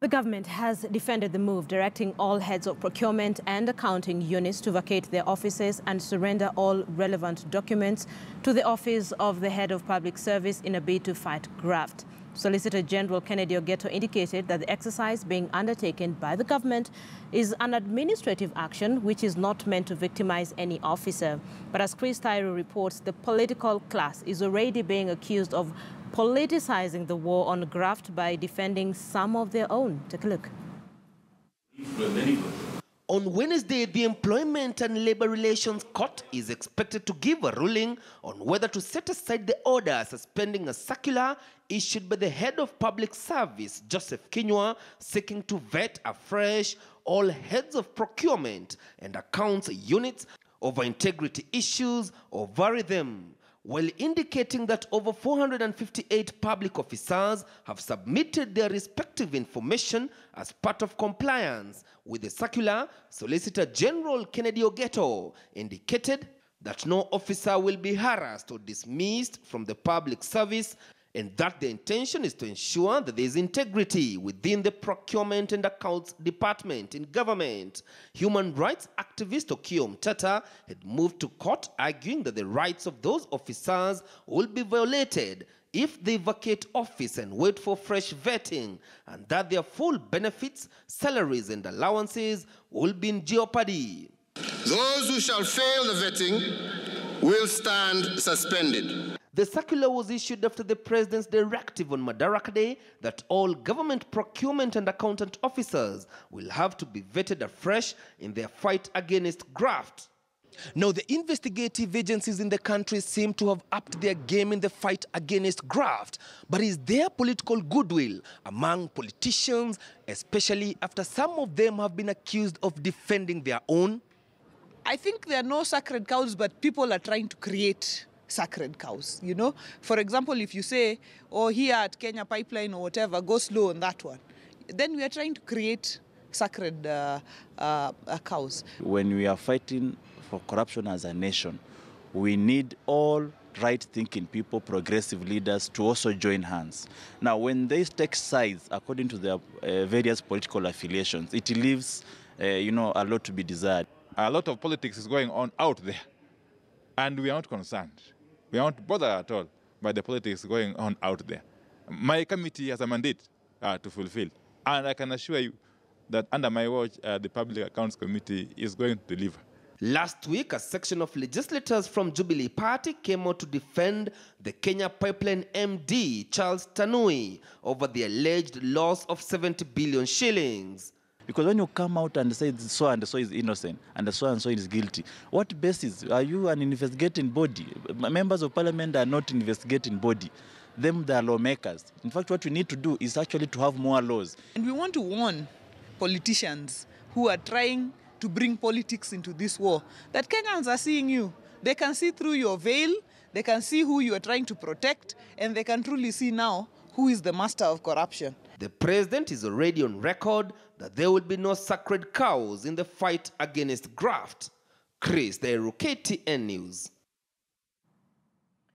The government has defended the move, directing all heads of procurement and accounting units to vacate their offices and surrender all relevant documents to the Office of the Head of Public Service in a bid to fight graft. Solicitor General Kennedy Ogeto indicated that the exercise being undertaken by the government is an administrative action which is not meant to victimize any officer. But as Chris Tyro reports, the political class is already being accused of politicizing the war on graft by defending some of their own. Take a look. On Wednesday, the Employment and Labor Relations Court is expected to give a ruling on whether to set aside the order suspending a circular issued by the Head of Public Service, Joseph Kinyua, seeking to vet afresh all heads of procurement and accounts units over integrity issues or vary them, while indicating that over 458 public officers have submitted their respective information as part of compliance with the circular. Solicitor General Kennedy Ogeto indicated that no officer will be harassed or dismissed from the public service, and that the intention is to ensure that there is integrity within the procurement and accounts department in government. Human rights activist Okiom Tata had moved to court, arguing that the rights of those officers will be violated if they vacate office and wait for fresh vetting, and that their full benefits, salaries and allowances will be in jeopardy. Those who shall fail the vetting will stand suspended. The circular was issued after the President's directive on Madaraka Day that all government procurement and accountant officers will have to be vetted afresh in their fight against graft. Now, the investigative agencies in the country seem to have upped their game in the fight against graft. But is there political goodwill among politicians, especially after some of them have been accused of defending their own? I think there are no sacred cows, but people are trying to create sacred cows, you know. For example, if you say, oh, here at Kenya Pipeline or whatever, go slow on that one, then we are trying to create sacred cows. When we are fighting for corruption as a nation, we need all right-thinking people, progressive leaders, to also join hands. Now, when they take sides according to their various political affiliations, it leaves, a lot to be desired. A lot of politics is going on out there, and we are not concerned. We are not bothered at all by the politics going on out there. My committee has a mandate to fulfill, and I can assure you that under my watch, the Public Accounts Committee is going to deliver. Last week, a section of legislators from Jubilee Party came out to defend the Kenya Pipeline MD, Charles Tanui, over the alleged loss of 70 billion shillings. Because when you come out and say so and so is innocent and so is guilty, what basis? Are you an investigating body? Members of parliament are not investigating body. They are lawmakers. In fact, what we need to do is actually to have more laws. And we want to warn politicians who are trying to bring politics into this war that Kenyans are seeing you. They can see through your veil, they can see who you are trying to protect, and they can truly see now who is the master of corruption. The president is already on record that there will be no sacred cows in the fight against graft. Chris Tyro, KTN News.